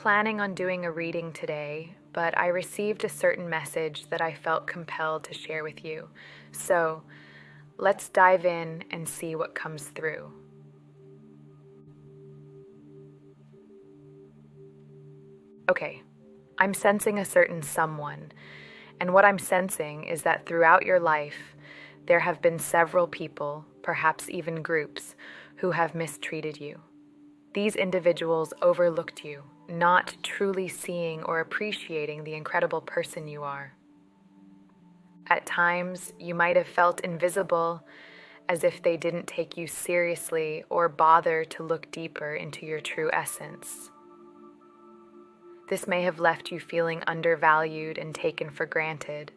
planning on doing a reading today, but I received a certain message that I felt compelled to share with you. So let's dive in and see what comes through. Okay, I'm sensing a certain someone, and what I'm sensing is that throughout your life, there have been several people, perhaps even groups, who have mistreated you. These individuals overlooked you, not truly seeing or appreciating the incredible person you are. At times, you might have felt invisible, as if they didn't take you seriously or bother to look deeper into your true essence. This may have left you feeling undervalued and taken for granted.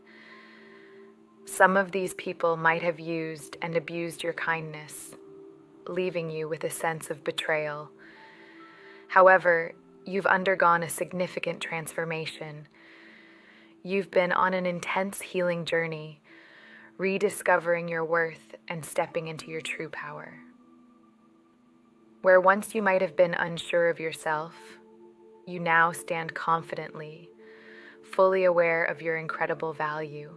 Some of these people might have used and abused your kindness, leaving you with a sense of betrayal. However, you've undergone a significant transformation. You've been on an intense healing journey, rediscovering your worth and stepping into your true power. Where once you might have been unsure of yourself, you now stand confidently, fully aware of your incredible value.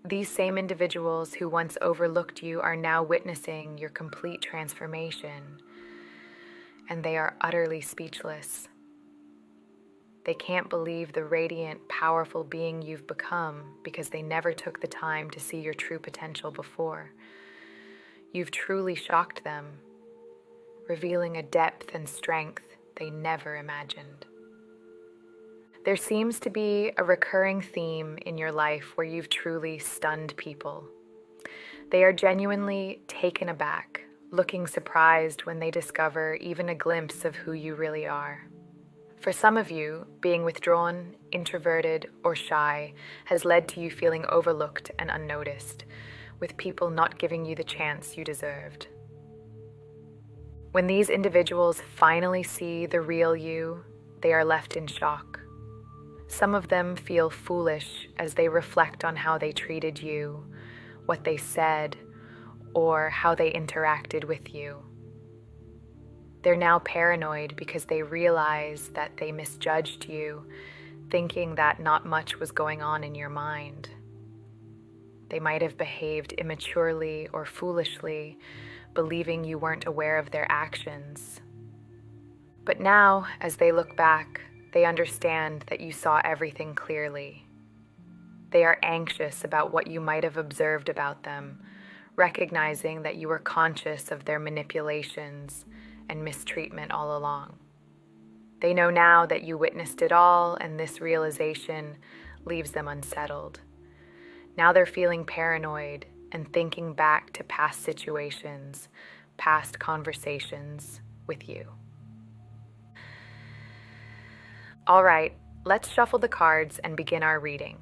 These same individuals who once overlooked you are now witnessing your complete transformation, and they are utterly speechless. They can't believe the radiant, powerful being you've become because they never took the time to see your true potential before. You've truly shocked them, revealing a depth and strength they never imagined. There seems to be a recurring theme in your life where you've truly stunned people. They are genuinely taken aback, looking surprised when they discover even a glimpse of who you really are. For some of you, being withdrawn, introverted, or shy has led to you feeling overlooked and unnoticed, with people not giving you the chance you deserved. When these individuals finally see the real you, they are left in shock. Some of them feel foolish as they reflect on how they treated you, what they said, or how they interacted with you. They're now paranoid because they realize that they misjudged you, thinking that not much was going on in your mind. They might have behaved immaturely or foolishly, believing you weren't aware of their actions. But now, as they look back, they understand that you saw everything clearly. They are anxious about what you might have observed about them, recognizing that you were conscious of their manipulations and mistreatment all along. They know now that you witnessed it all, and this realization leaves them unsettled. Now they're feeling paranoid and thinking back to past situations, past conversations with you. All right, let's shuffle the cards and begin our reading.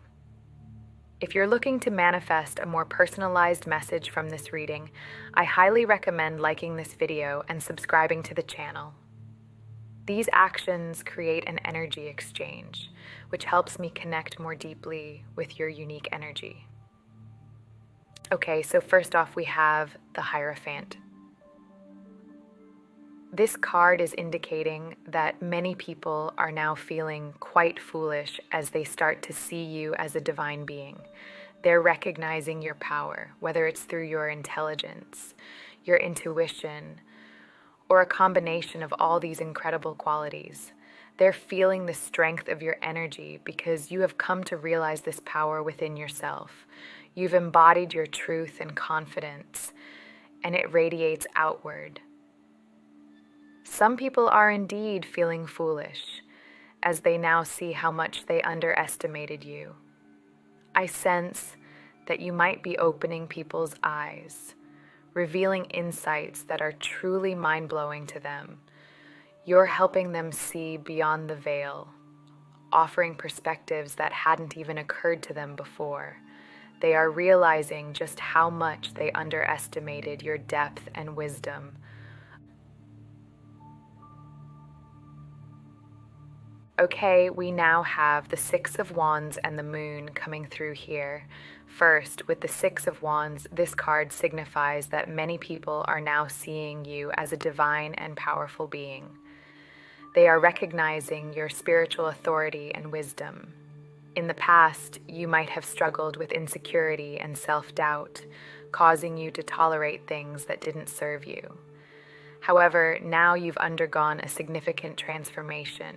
If you're looking to manifest a more personalized message from this reading, I highly recommend liking this video and subscribing to the channel. These actions create an energy exchange, which helps me connect more deeply with your unique energy. Okay, so first off, we have the Hierophant. This card is indicating that many people are now feeling quite foolish as they start to see you as a divine being. They're recognizing your power, whether it's through your intelligence, your intuition, or a combination of all these incredible qualities. They're feeling the strength of your energy because you have come to realize this power within yourself. You've embodied your truth and confidence, and it radiates outward. Some people are indeed feeling foolish, as they now see how much they underestimated you. I sense that you might be opening people's eyes, revealing insights that are truly mind-blowing to them. You're helping them see beyond the veil, offering perspectives that hadn't even occurred to them before. They are realizing just how much they underestimated your depth and wisdom. Okay, we now have the Six of Wands and the Moon coming through here. First, with the Six of Wands, this card signifies that many people are now seeing you as a divine and powerful being. They are recognizing your spiritual authority and wisdom. In the past, you might have struggled with insecurity and self-doubt, causing you to tolerate things that didn't serve you. However, now you've undergone a significant transformation.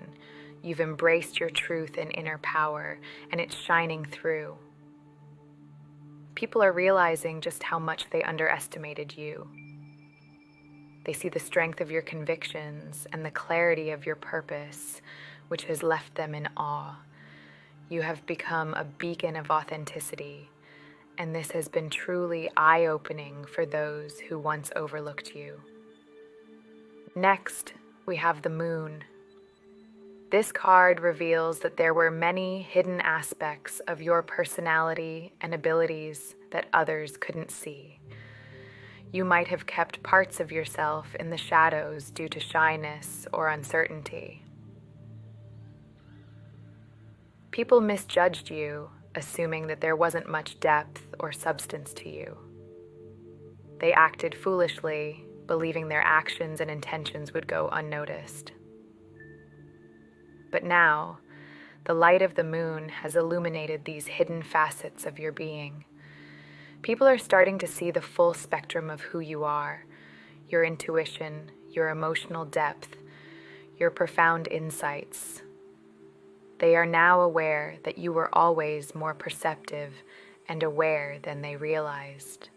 You've embraced your truth and inner power, and it's shining through. People are realizing just how much they underestimated you. They see the strength of your convictions and the clarity of your purpose, which has left them in awe. You have become a beacon of authenticity, and this has been truly eye-opening for those who once overlooked you. Next, we have the moon. This card reveals that there were many hidden aspects of your personality and abilities that others couldn't see. You might have kept parts of yourself in the shadows due to shyness or uncertainty. People misjudged you, assuming that there wasn't much depth or substance to you. They acted foolishly, believing their actions and intentions would go unnoticed. But now, the light of the moon has illuminated these hidden facets of your being. People are starting to see the full spectrum of who you are, your intuition, your emotional depth, your profound insights. They are now aware that you were always more perceptive and aware than they realized.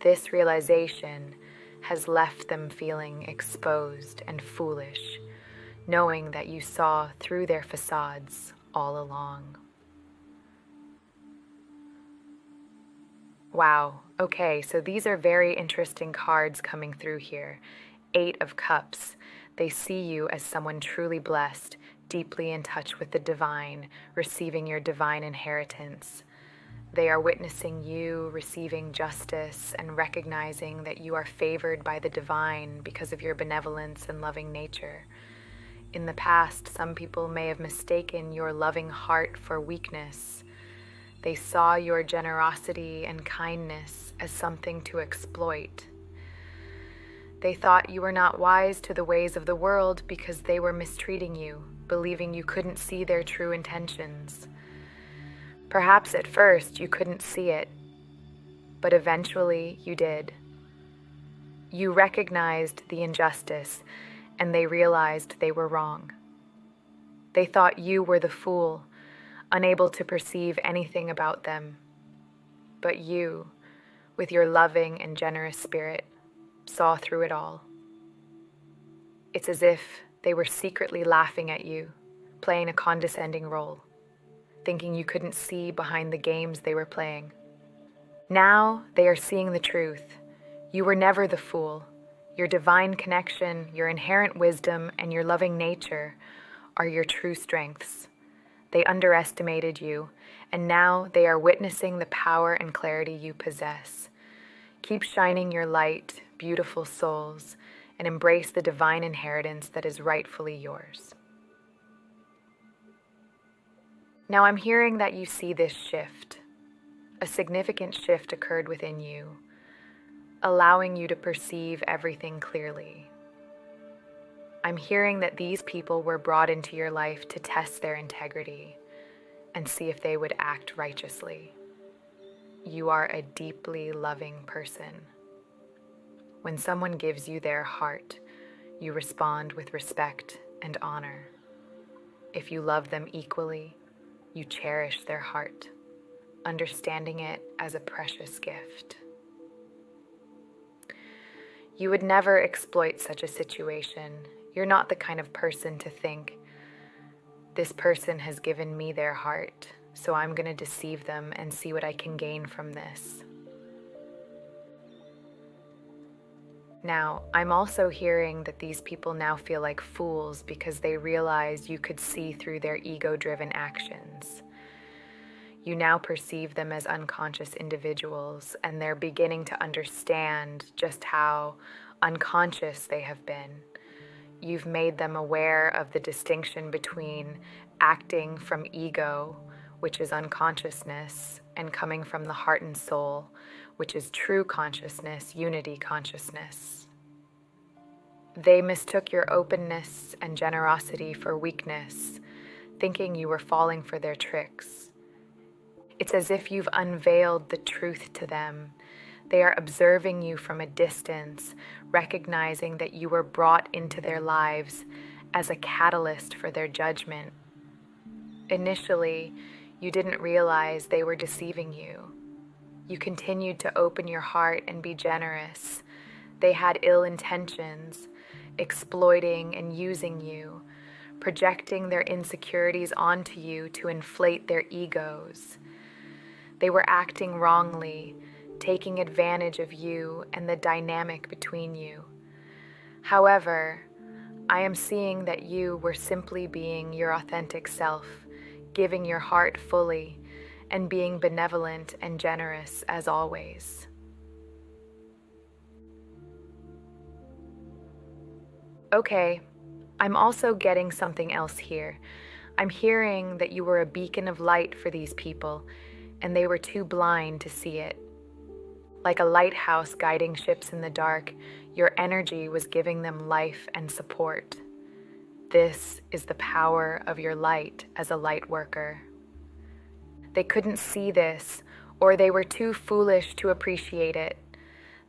This realization has left them feeling exposed and foolish, knowing that you saw through their facades all along. Wow, okay, so these are very interesting cards coming through here. 8 of Cups. They see you as someone truly blessed, deeply in touch with the divine, receiving your divine inheritance. They are witnessing you receiving justice and recognizing that you are favored by the divine because of your benevolence and loving nature. In the past, some people may have mistaken your loving heart for weakness. They saw your generosity and kindness as something to exploit. They thought you were not wise to the ways of the world because they were mistreating you, believing you couldn't see their true intentions. Perhaps at first you couldn't see it, but eventually you did. You recognized the injustice, and they realized they were wrong. They thought you were the fool, unable to perceive anything about them. But you, with your loving and generous spirit, saw through it all. It's as if they were secretly laughing at you, playing a condescending role, thinking you couldn't see behind the games they were playing. Now they are seeing the truth. You were never the fool. Your divine connection, your inherent wisdom, and your loving nature are your true strengths. They underestimated you, and now they are witnessing the power and clarity you possess. Keep shining your light, beautiful souls, and embrace the divine inheritance that is rightfully yours. Now I'm hearing that you see this shift. A significant shift occurred within you, allowing you to perceive everything clearly. I'm hearing that these people were brought into your life to test their integrity and see if they would act righteously. You are a deeply loving person. When someone gives you their heart, you respond with respect and honor. If you love them equally, you cherish their heart, understanding it as a precious gift. You would never exploit such a situation. You're not the kind of person to think, this person has given me their heart, so I'm going to deceive them and see what I can gain from this. Now, I'm also hearing that these people now feel like fools because they realize you could see through their ego-driven actions. You now perceive them as unconscious individuals, and they're beginning to understand just how unconscious they have been. You've made them aware of the distinction between acting from ego, which is unconsciousness, and coming from the heart and soul, which is true consciousness, unity consciousness. They mistook your openness and generosity for weakness, thinking you were falling for their tricks. It's as if you've unveiled the truth to them. They are observing you from a distance, recognizing that you were brought into their lives as a catalyst for their judgment. Initially, you didn't realize they were deceiving you. You continued to open your heart and be generous. They had ill intentions, exploiting and using you, projecting their insecurities onto you to inflate their egos. They were acting wrongly, taking advantage of you and the dynamic between you. However, I am seeing that you were simply being your authentic self, giving your heart fully, and being benevolent and generous as always. Okay, I'm also getting something else here. I'm hearing that you were a beacon of light for these people, and they were too blind to see it. Like a lighthouse guiding ships in the dark, your energy was giving them life and support. This is the power of your light as a light worker. They couldn't see this, or they were too foolish to appreciate it.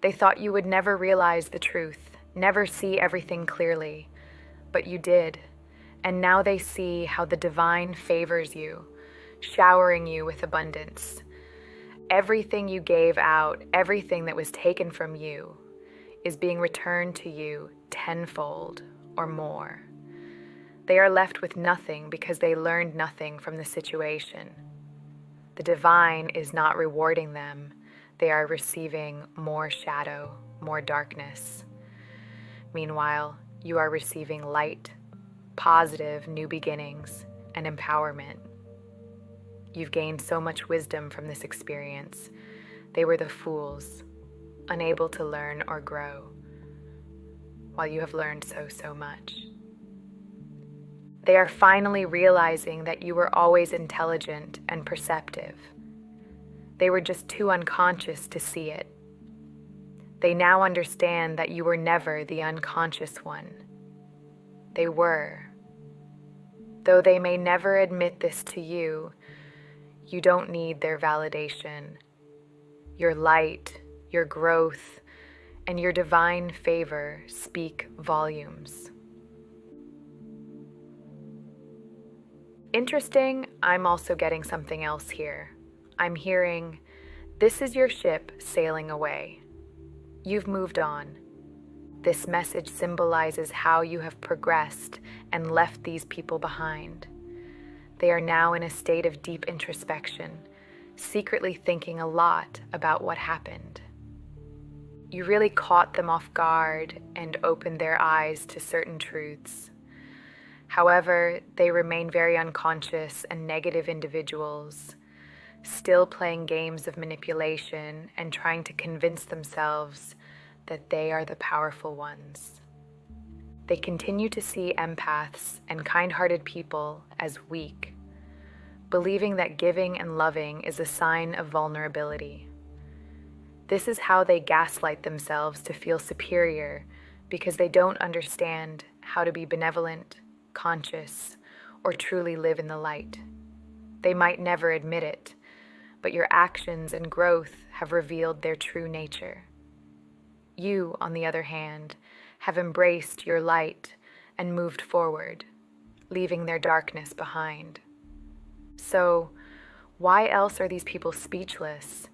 They thought you would never realize the truth, never see everything clearly. But you did, and now they see how the divine favors you, showering you with abundance. Everything you gave out, everything that was taken from you, is being returned to you tenfold or more. They are left with nothing because they learned nothing from the situation. The divine is not rewarding them. They are receiving more shadow, more darkness. Meanwhile, you are receiving light, positive new beginnings, and empowerment. You've gained so much wisdom from this experience. They were the fools, unable to learn or grow, while you have learned so much. They are finally realizing that you were always intelligent and perceptive. They were just too unconscious to see it. They now understand that you were never the unconscious one. They were. Though they may never admit this to you, you don't need their validation. Your light, your growth, and your divine favor speak volumes. Interesting, I'm also getting something else here. I'm hearing, this is your ship sailing away. You've moved on. This message symbolizes how you have progressed and left these people behind. They are now in a state of deep introspection, secretly thinking a lot about what happened. You really caught them off guard and opened their eyes to certain truths. However, they remain very unconscious and negative individuals, still playing games of manipulation and trying to convince themselves that they are the powerful ones. They continue to see empaths and kind-hearted people as weak, believing that giving and loving is a sign of vulnerability. This is how they gaslight themselves to feel superior because they don't understand how to be benevolent, conscious, or truly live in the light. They might never admit it, but your actions and growth have revealed their true nature. You, on the other hand, have embraced your light and moved forward, leaving their darkness behind. So, why else are these people speechless?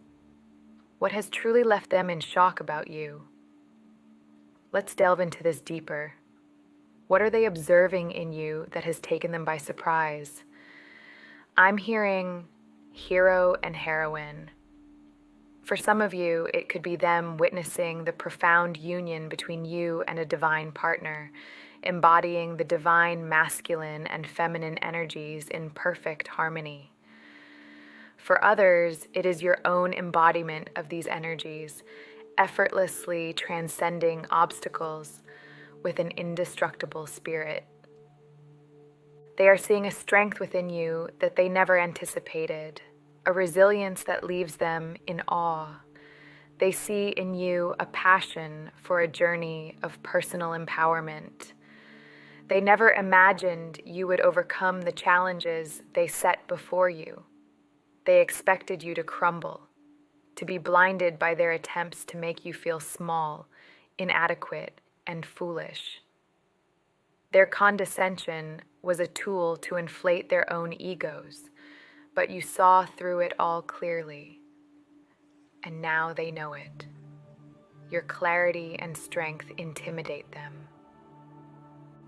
What has truly left them in shock about you? Let's delve into this deeper. What are they observing in you that has taken them by surprise? I'm hearing hero and heroine. For some of you, it could be them witnessing the profound union between you and a divine partner, embodying the divine masculine and feminine energies in perfect harmony. For others, it is your own embodiment of these energies, effortlessly transcending obstacles with an indestructible spirit. They are seeing a strength within you that they never anticipated, a resilience that leaves them in awe. They see in you a passion for a journey of personal empowerment. They never imagined you would overcome the challenges they set before you. They expected you to crumble, to be blinded by their attempts to make you feel small, inadequate, and foolish. Their condescension was a tool to inflate their own egos, but you saw through it all clearly, and now they know it. Your clarity and strength intimidate them.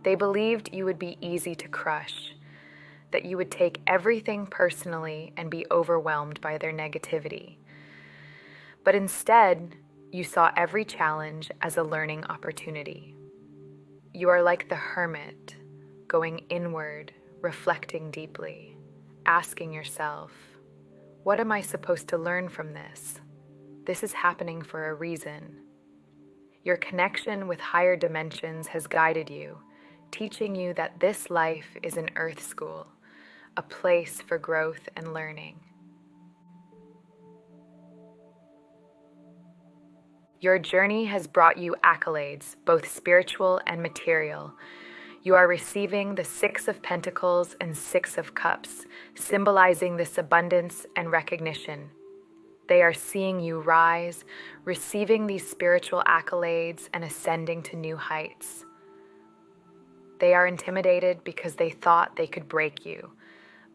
They believed you would be easy to crush, that you would take everything personally and be overwhelmed by their negativity. But instead, you saw every challenge as a learning opportunity. You are like the hermit, going inward, reflecting deeply, asking yourself, what am I supposed to learn from this? This is happening for a reason. Your connection with higher dimensions has guided you, teaching you that this life is an earth school, a place for growth and learning. Your journey has brought you accolades, both spiritual and material. You are receiving the Six of Pentacles and Six of Cups, symbolizing this abundance and recognition. They are seeing you rise, receiving these spiritual accolades and ascending to new heights. They are intimidated because they thought they could break you,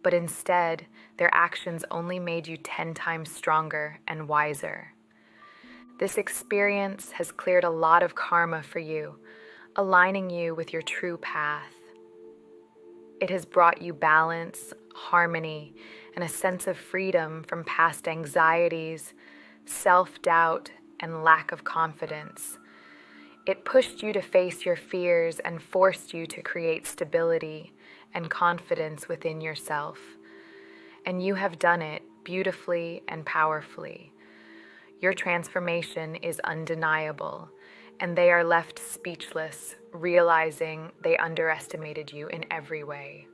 but instead, their actions only made you 10 times stronger and wiser. This experience has cleared a lot of karma for you, aligning you with your true path. It has brought you balance, harmony, and a sense of freedom from past anxieties, self-doubt, and lack of confidence. It pushed you to face your fears and forced you to create stability and confidence within yourself. And you have done it beautifully and powerfully. Your transformation is undeniable, and they are left speechless, realizing they underestimated you in every way.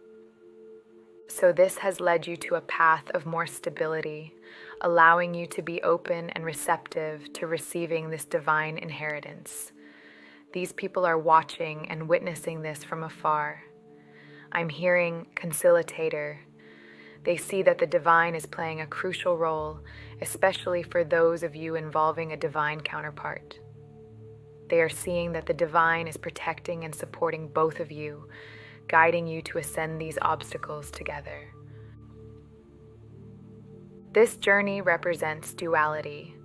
So this has led you to a path of more stability, allowing you to be open and receptive to receiving this divine inheritance. These people are watching and witnessing this from afar. I'm hearing conciliator. They see that the divine is playing a crucial role, especially for those of you involving a divine counterpart. They are seeing that the divine is protecting and supporting both of you, guiding you to ascend these obstacles together. This journey represents duality.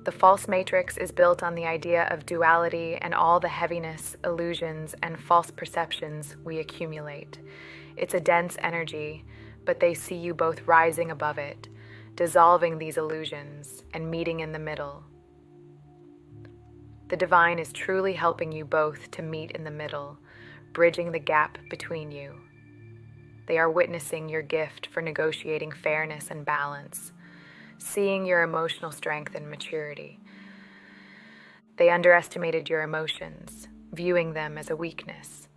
The false matrix is built on the idea of duality and all the heaviness, illusions, and false perceptions we accumulate. It's a dense energy, but they see you both rising above it, dissolving these illusions, and meeting in the middle. The divine is truly helping you both to meet in the middle, bridging the gap between you. They are witnessing your gift for negotiating fairness and balance, seeing your emotional strength and maturity. They underestimated your emotions, viewing them as a weakness.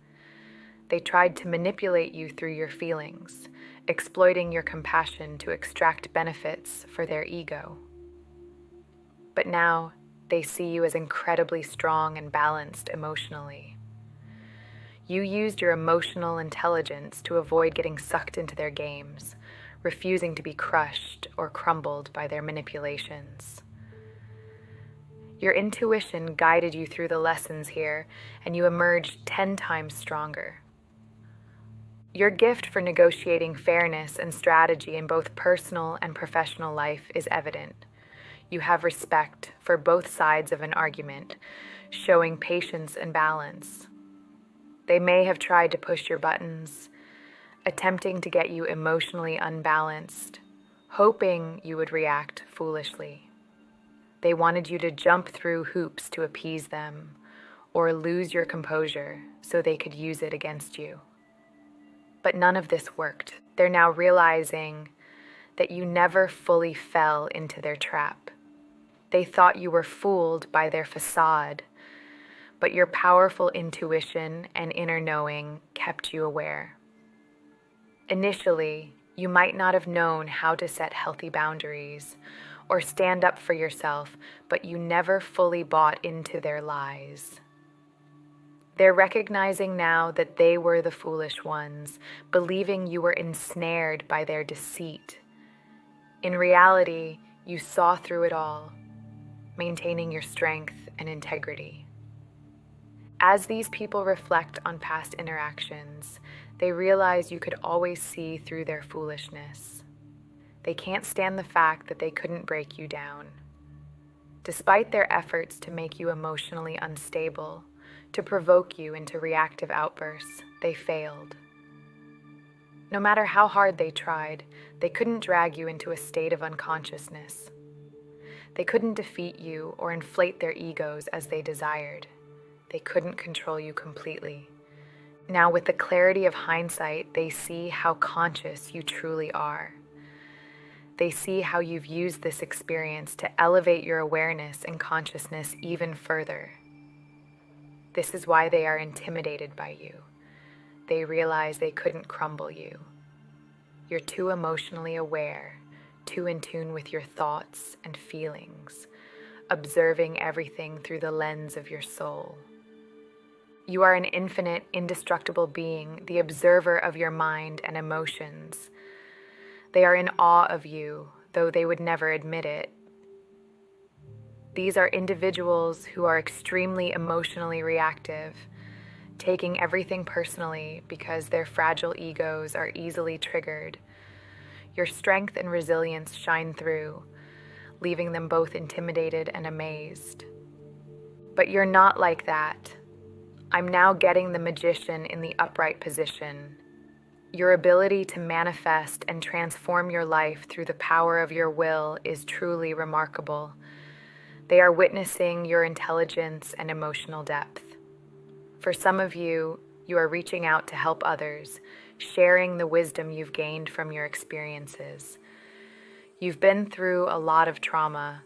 They tried to manipulate you through your feelings, exploiting your compassion to extract benefits for their ego. But now, they see you as incredibly strong and balanced emotionally. You used your emotional intelligence to avoid getting sucked into their games, refusing to be crushed or crumbled by their manipulations. Your intuition guided you through the lessons here, and you emerged 10 times stronger. Your gift for negotiating fairness and strategy in both personal and professional life is evident. You have respect for both sides of an argument, showing patience and balance. They may have tried to push your buttons, attempting to get you emotionally unbalanced, hoping you would react foolishly. They wanted you to jump through hoops to appease them, or lose your composure so they could use it against you. But none of this worked. They're now realizing that you never fully fell into their trap. They thought you were fooled by their facade, but your powerful intuition and inner knowing kept you aware. Initially, you might not have known how to set healthy boundaries or stand up for yourself, but you never fully bought into their lies. They're recognizing now that they were the foolish ones, believing you were ensnared by their deceit. In reality, you saw through it all, maintaining your strength and integrity. As these people reflect on past interactions, they realize you could always see through their foolishness. They can't stand the fact that they couldn't break you down. Despite their efforts to make you emotionally unstable, to provoke you into reactive outbursts, they failed. No matter how hard they tried, they couldn't drag you into a state of unconsciousness. They couldn't defeat you or inflate their egos as they desired. They couldn't control you completely. Now, with the clarity of hindsight, they see how conscious you truly are. They see how you've used this experience to elevate your awareness and consciousness even further. This is why they are intimidated by you. They realize they couldn't crumble you. You're too emotionally aware, too in tune with your thoughts and feelings, observing everything through the lens of your soul. You are an infinite, indestructible being, the observer of your mind and emotions. They are in awe of you, though they would never admit it. These are individuals who are extremely emotionally reactive, taking everything personally because their fragile egos are easily triggered. Your strength and resilience shine through, leaving them both intimidated and amazed. But you're not like that. I'm now getting the magician in the upright position. Your ability to manifest and transform your life through the power of your will is truly remarkable. They are witnessing your intelligence and emotional depth. For some of you, you are reaching out to help others, sharing the wisdom you've gained from your experiences. You've been through a lot of trauma,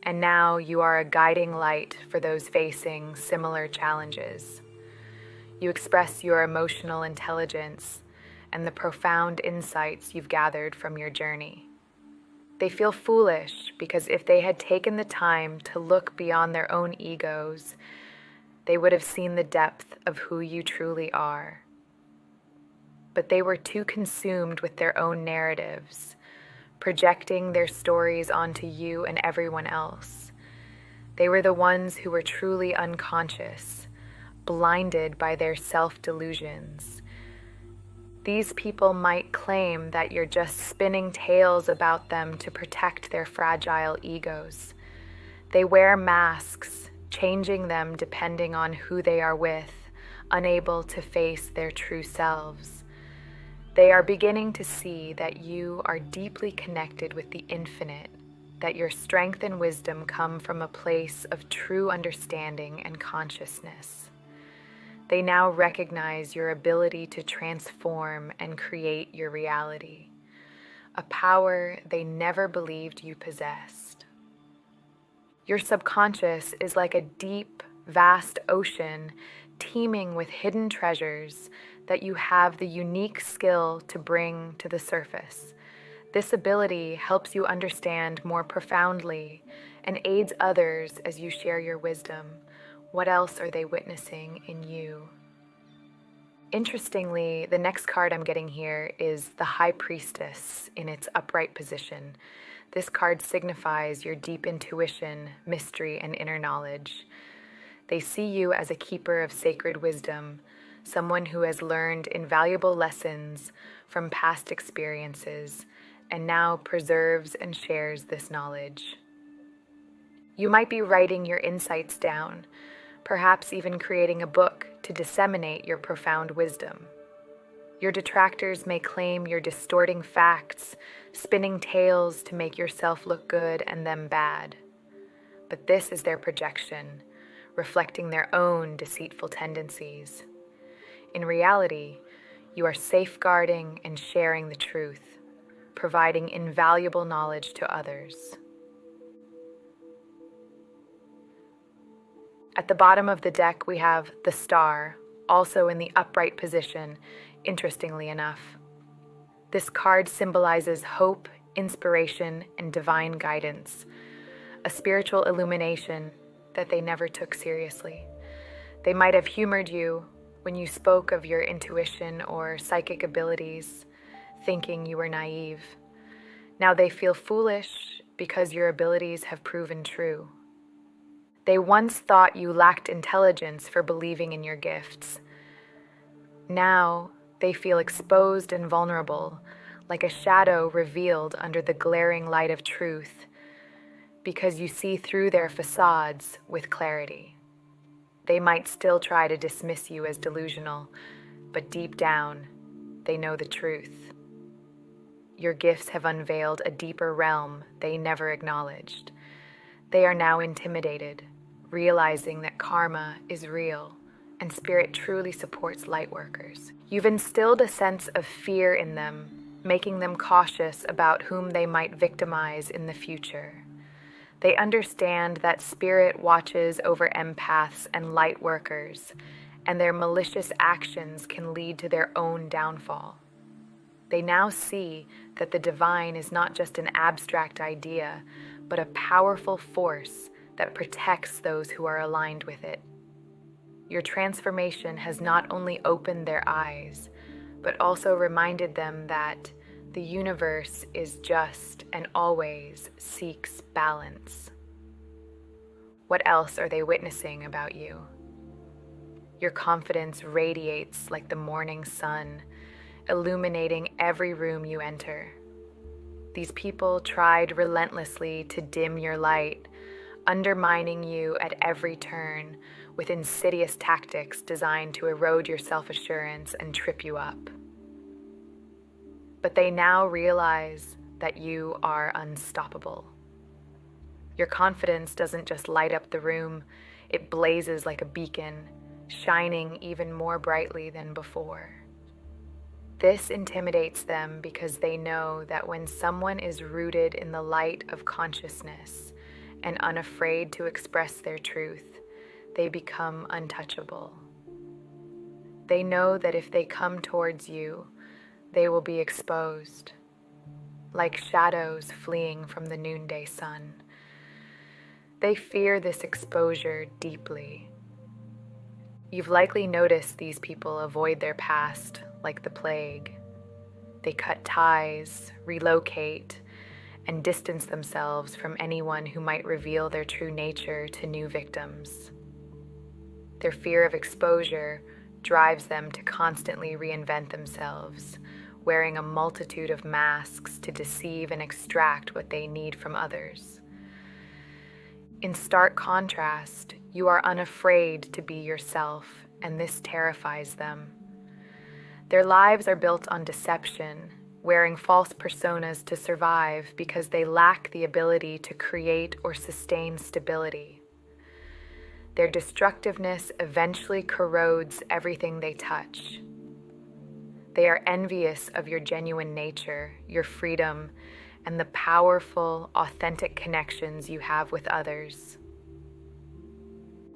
and now you are a guiding light for those facing similar challenges. You express your emotional intelligence and the profound insights you've gathered from your journey. They feel foolish because if they had taken the time to look beyond their own egos, they would have seen the depth of who you truly are. But they were too consumed with their own narratives, projecting their stories onto you and everyone else. They were the ones who were truly unconscious, blinded by their self-delusions. These people might claim that you're just spinning tales about them to protect their fragile egos. They wear masks, changing them depending on who they are with, unable to face their true selves. They are beginning to see that you are deeply connected with the infinite, that your strength and wisdom come from a place of true understanding and consciousness. They now recognize your ability to transform and create your reality, a power they never believed you possessed. Your subconscious is like a deep, vast ocean teeming with hidden treasures that you have the unique skill to bring to the surface. This ability helps you understand more profoundly and aids others as you share your wisdom. What else are they witnessing in you? Interestingly, the next card I'm getting here is the High Priestess in its upright position. This card signifies your deep intuition, mystery, and inner knowledge. They see you as a keeper of sacred wisdom, someone who has learned invaluable lessons from past experiences and now preserves and shares this knowledge. You might be writing your insights down, perhaps even creating a book to disseminate your profound wisdom. Your detractors may claim you're distorting facts, spinning tales to make yourself look good and them bad. But this is their projection, reflecting their own deceitful tendencies. In reality, you are safeguarding and sharing the truth, providing invaluable knowledge to others. At the bottom of the deck, we have the Star, also in the upright position, interestingly enough. This card symbolizes hope, inspiration, and divine guidance, a spiritual illumination that they never took seriously. They might have humored you when you spoke of your intuition or psychic abilities, thinking you were naive. Now they feel foolish because your abilities have proven true. They once thought you lacked intelligence for believing in your gifts. Now they feel exposed and vulnerable, like a shadow revealed under the glaring light of truth, because you see through their facades with clarity. They might still try to dismiss you as delusional, but deep down, they know the truth. Your gifts have unveiled a deeper realm they never acknowledged. They are now intimidated, realizing that karma is real and spirit truly supports light workers. You've instilled a sense of fear in them, making them cautious about whom they might victimize in the future. They understand that spirit watches over empaths and light workers, and their malicious actions can lead to their own downfall. They now see that the divine is not just an abstract idea, but a powerful force that protects those who are aligned with it. Your transformation has not only opened their eyes, but also reminded them that the universe is just and always seeks balance. What else are they witnessing about you? Your confidence radiates like the morning sun, illuminating every room you enter. These people tried relentlessly to dim your light, undermining you at every turn with insidious tactics designed to erode your self-assurance and trip you up. But they now realize that you are unstoppable. Your confidence doesn't just light up the room, it blazes like a beacon, shining even more brightly than before. This intimidates them because they know that when someone is rooted in the light of consciousness and unafraid to express their truth, they become untouchable. They know that if they come towards you, they will be exposed, like shadows fleeing from the noonday sun. They fear this exposure deeply. You've likely noticed these people avoid their past like the plague. They cut ties, relocate, and distance themselves from anyone who might reveal their true nature to new victims. Their fear of exposure drives them to constantly reinvent themselves, wearing a multitude of masks to deceive and extract what they need from others. In stark contrast, you are unafraid to be yourself, and this terrifies them. Their lives are built on deception, wearing false personas to survive because they lack the ability to create or sustain stability. Their destructiveness eventually corrodes everything they touch. They are envious of your genuine nature, your freedom, and the powerful, authentic connections you have with others.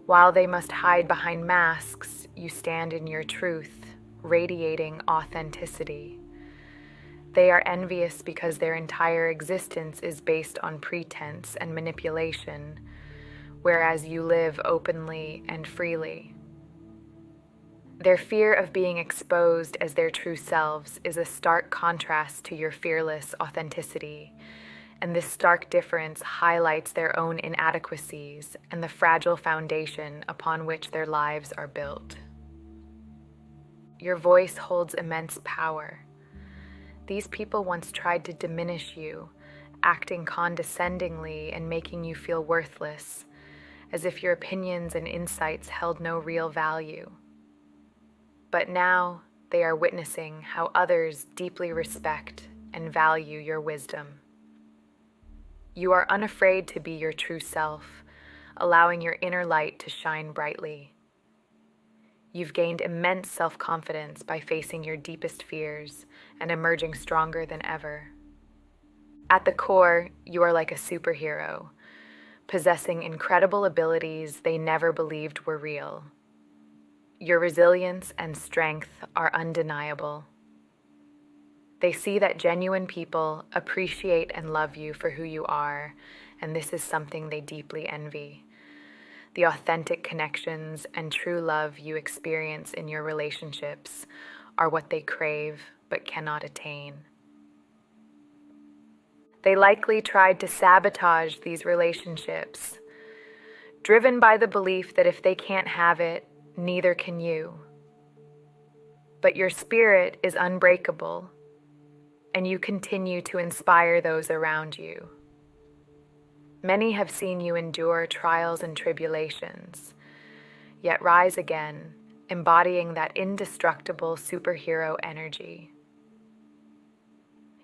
While they must hide behind masks, you stand in your truth, radiating authenticity. They are envious because their entire existence is based on pretense and manipulation, whereas you live openly and freely. Their fear of being exposed as their true selves is a stark contrast to your fearless authenticity, and this stark difference highlights their own inadequacies and the fragile foundation upon which their lives are built. Your voice holds immense power. These people once tried to diminish you, acting condescendingly and making you feel worthless, as if your opinions and insights held no real value. But now they are witnessing how others deeply respect and value your wisdom. You are unafraid to be your true self, allowing your inner light to shine brightly. You've gained immense self-confidence by facing your deepest fears and emerging stronger than ever. At the core, you are like a superhero, possessing incredible abilities they never believed were real. Your resilience and strength are undeniable. They see that genuine people appreciate and love you for who you are, and this is something they deeply envy. The authentic connections and true love you experience in your relationships are what they crave but cannot attain. They likely tried to sabotage these relationships, driven by the belief that if they can't have it, neither can you. But your spirit is unbreakable, and you continue to inspire those around you. Many have seen you endure trials and tribulations, yet rise again, embodying that indestructible superhero energy.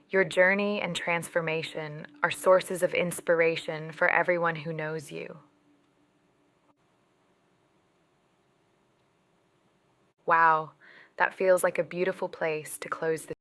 Your journey and transformation are sources of inspiration for everyone who knows you. Wow, that feels like a beautiful place to close this.